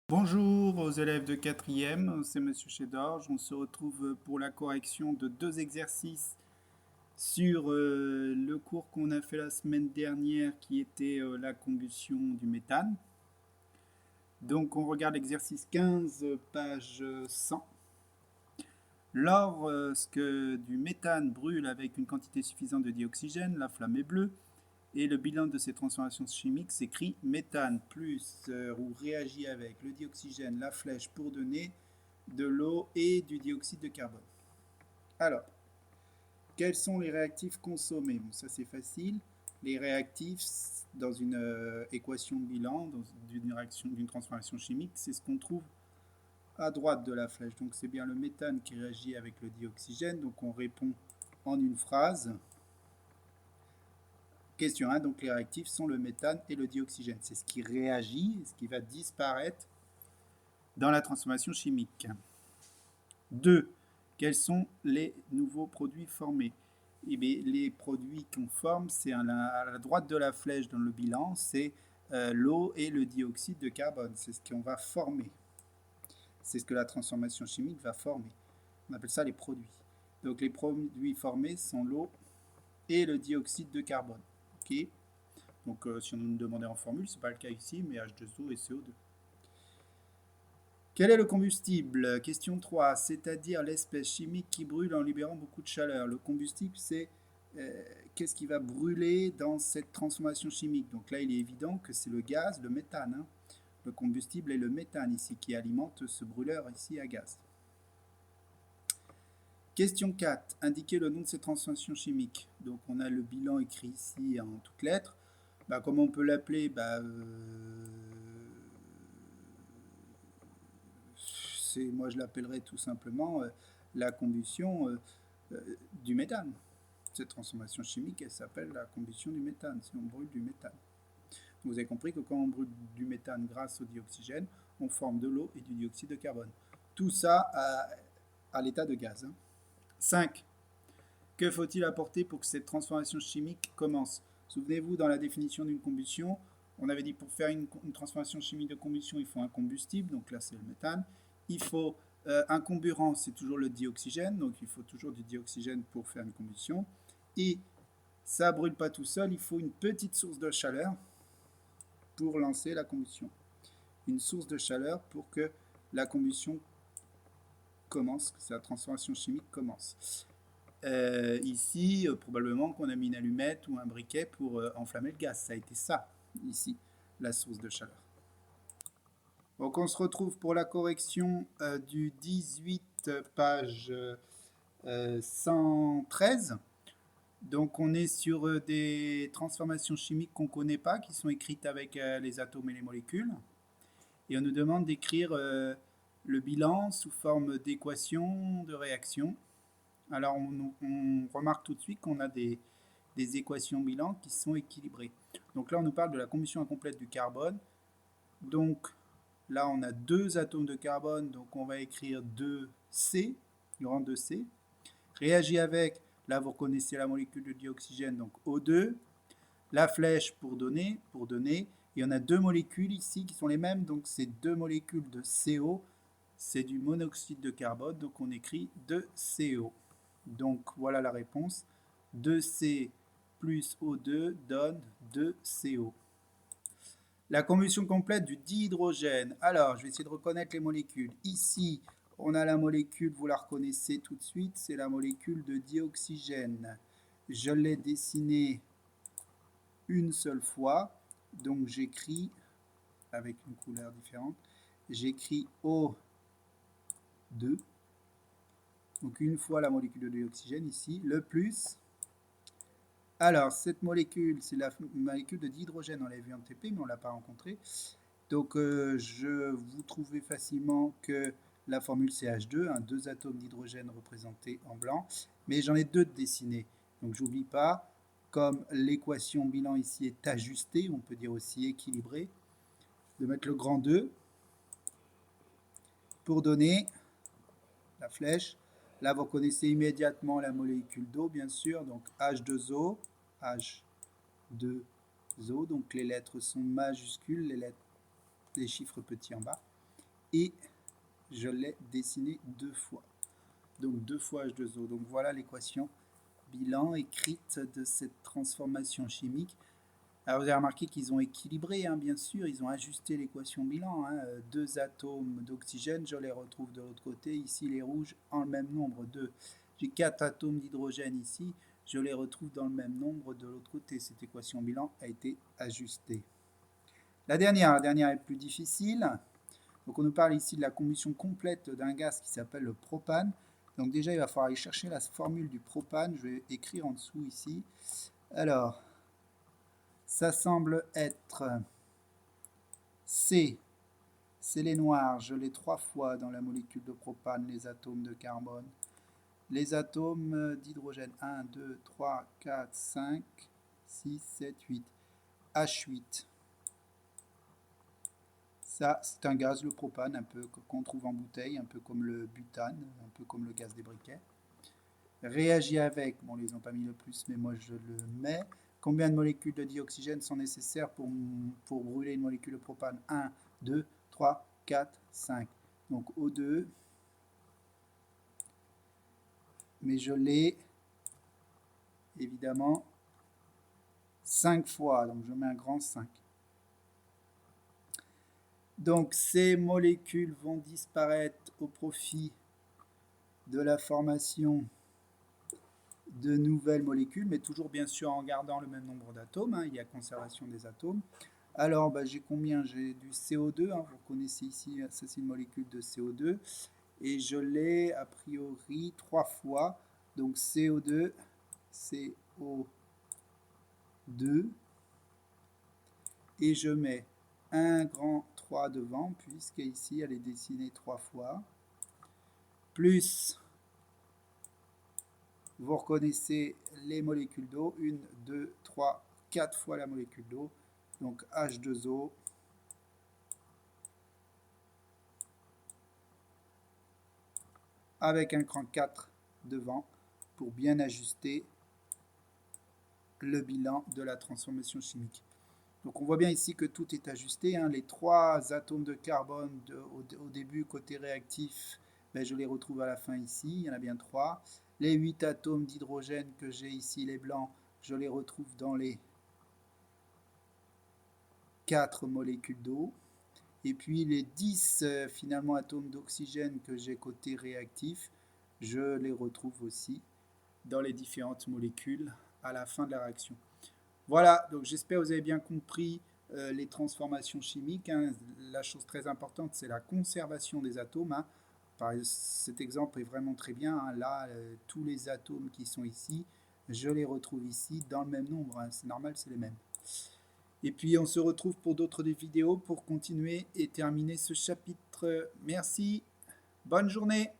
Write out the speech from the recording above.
Bonjour aux élèves de quatrième, c'est Monsieur Chedorge. On se retrouve pour la correction de deux exercices sur le cours qu'on a fait la semaine dernière qui était la combustion du méthane. Donc on regarde l'exercice 15, page 100. Lorsque du méthane brûle avec une quantité suffisante de dioxygène, la flamme est bleue. Et le bilan de ces transformations chimiques s'écrit méthane plus ou réagit avec le dioxygène, la flèche pour donner de l'eau et du dioxyde de carbone. Alors, quels sont les réactifs consommés? Bon, ça c'est facile. Les réactifs dans une équation bilan, d'une transformation chimique, c'est ce qu'on trouve à droite de la flèche. Donc c'est bien le méthane qui réagit avec le dioxygène. Donc on répond en une phrase. Question 1, donc les réactifs sont le méthane et le dioxygène. C'est ce qui réagit, ce qui va disparaître dans la transformation chimique. 2. Quels sont les nouveaux produits formés? Eh bien, les produits qu'on forme, c'est à la droite de la flèche dans le bilan, c'est l'eau et le dioxyde de carbone. C'est ce qu'on va former. C'est ce que la transformation chimique va former. On appelle ça les produits. Donc les produits formés sont l'eau et le dioxyde de carbone. Ok. Donc si on nous demandait en formule, ce n'est pas le cas ici, mais H2O et CO2. Quel est le combustible? Question 3, c'est-à-dire l'espèce chimique qui brûle en libérant beaucoup de chaleur. Le combustible, c'est qu'est-ce qui va brûler dans cette transformation chimique. Donc là, il est évident que c'est le gaz, le méthane. Hein. Le combustible est le méthane ici qui alimente ce brûleur ici à gaz. Question 4, indiquez le nom de cette transformation chimique. Donc on a le bilan écrit ici en toutes lettres. Comment on peut l'appeler? Moi je l'appellerais tout simplement la combustion du méthane. Cette transformation chimique, elle s'appelle la combustion du méthane, si on brûle du méthane. Vous avez compris que quand on brûle du méthane grâce au dioxygène, on forme de l'eau et du dioxyde de carbone. Tout ça à l'état de gaz. Hein. 5. Que faut-il apporter pour que cette transformation chimique commence? Souvenez-vous, dans la définition d'une combustion, on avait dit pour faire une transformation chimique de combustion, il faut un combustible, donc là c'est le méthane. Il faut un comburant, c'est toujours le dioxygène, donc il faut toujours du dioxygène pour faire une combustion. Et ça ne brûle pas tout seul, il faut une petite source de chaleur pour lancer la combustion. Une source de chaleur pour que la combustion commence, que la transformation chimique commence. Ici, probablement qu'on a mis une allumette ou un briquet pour enflammer le gaz. Ça a été ça, ici, la source de chaleur. Donc on se retrouve pour la correction du 18, page 113. Donc on est sur des transformations chimiques qu'on ne connaît pas, qui sont écrites avec les atomes et les molécules. Et on nous demande d'écrire le bilan sous forme d'équation de réaction. Alors on remarque tout de suite qu'on a des équations bilan qui sont équilibrées. Donc là on nous parle de la combustion incomplète du carbone. Donc là on a deux atomes de carbone, donc on va écrire 2C, grand 2C. Réagit avec, là vous reconnaissez la molécule de dioxygène, donc O2. La flèche pour donner, et on a deux molécules ici qui sont les mêmes, donc c'est deux molécules de CO, c'est du monoxyde de carbone, donc on écrit 2CO. Donc voilà la réponse. 2C plus O2 donne 2CO. La combustion complète du dihydrogène. Alors, je vais essayer de reconnaître les molécules. Ici, on a la molécule, vous la reconnaissez tout de suite, c'est la molécule de dioxygène. Je l'ai dessinée une seule fois, donc j'écris, avec une couleur différente, j'écris O2. Donc une fois la molécule de dioxygène ici, le plus. Alors cette molécule, c'est la molécule de dihydrogène, on l'a vu en TP, mais on ne l'a pas rencontrée. Donc vous trouvez facilement que la formule c'est H2, hein, deux atomes d'hydrogène représentés en blanc, mais j'en ai deux de dessinés. Donc j'oublie pas, comme l'équation bilan ici est ajustée, on peut dire aussi équilibrée, de mettre le grand 2 pour donner la flèche. Là, vous connaissez immédiatement la molécule d'eau, bien sûr, donc H2O, H2O, donc les lettres sont majuscules, les chiffres petits en bas. et je l'ai dessiné 2 fois. Donc 2 fois H2O. Donc voilà l'équation bilan écrite de cette transformation chimique. Alors vous avez remarqué qu'ils ont équilibré, hein, bien sûr, ils ont ajusté l'équation bilan. Hein. 2 atomes d'oxygène, je les retrouve de l'autre côté. Ici, les rouges en le même nombre. 2. J'ai 4 atomes d'hydrogène ici, je les retrouve dans le même nombre de l'autre côté. Cette équation bilan a été ajustée. La dernière est plus difficile. Donc on nous parle ici de la combustion complète d'un gaz qui s'appelle le propane. Donc déjà, il va falloir aller chercher la formule du propane. Je vais écrire en dessous ici. Alors, ça semble être C. C'est les noirs. Je l'ai 3 fois dans la molécule de propane, les atomes de carbone. Les atomes d'hydrogène. 1, 2, 3, 4, 5, 6, 7, 8. H8. Ça, c'est un gaz, le propane, un peu qu'on trouve en bouteille, un peu comme le butane, un peu comme le gaz des briquets. Réagit avec, bon, ils n'ont pas mis le plus, mais moi je le mets. Combien de molécules de dioxygène sont nécessaires pour brûler une molécule de propane? 1, 2, 3, 4, 5. Donc O2, mais je l'ai évidemment 5 fois, donc je mets un grand 5. Donc ces molécules vont disparaître au profit de la formation de nouvelles molécules, mais toujours bien sûr en gardant le même nombre d'atomes, hein, il y a conservation des atomes. Alors bah, j'ai combien? J'ai du CO2, hein, vous connaissez ici, ça c'est une molécule de CO2, et je l'ai a priori 3 fois, donc CO2, CO2, et je mets un grand 3 devant, puisqu'ici elle est dessinée 3 fois, plus, vous reconnaissez les molécules d'eau, 1, 2, 3, 4 fois la molécule d'eau, donc H2O, avec un cran 4 devant, pour bien ajuster le bilan de la transformation chimique. Donc on voit bien ici que tout est ajusté, hein. Les 3 atomes de carbone au début côté réactif, ben, je les retrouve à la fin ici, il y en a bien 3. Les 8 atomes d'hydrogène que j'ai ici, les blancs, je les retrouve dans les 4 molécules d'eau. Et puis les 10 finalement atomes d'oxygène que j'ai côté réactif, je les retrouve aussi dans les différentes molécules à la fin de la réaction. Voilà, donc j'espère que vous avez bien compris les transformations chimiques. Hein. La chose très importante, c'est la conservation des atomes. Hein. Cet exemple est vraiment très bien. Hein. Là, tous les atomes qui sont ici, je les retrouve ici dans le même nombre. Hein. C'est normal, c'est les mêmes. Et puis on se retrouve pour d'autres vidéos pour continuer et terminer ce chapitre. Merci, bonne journée.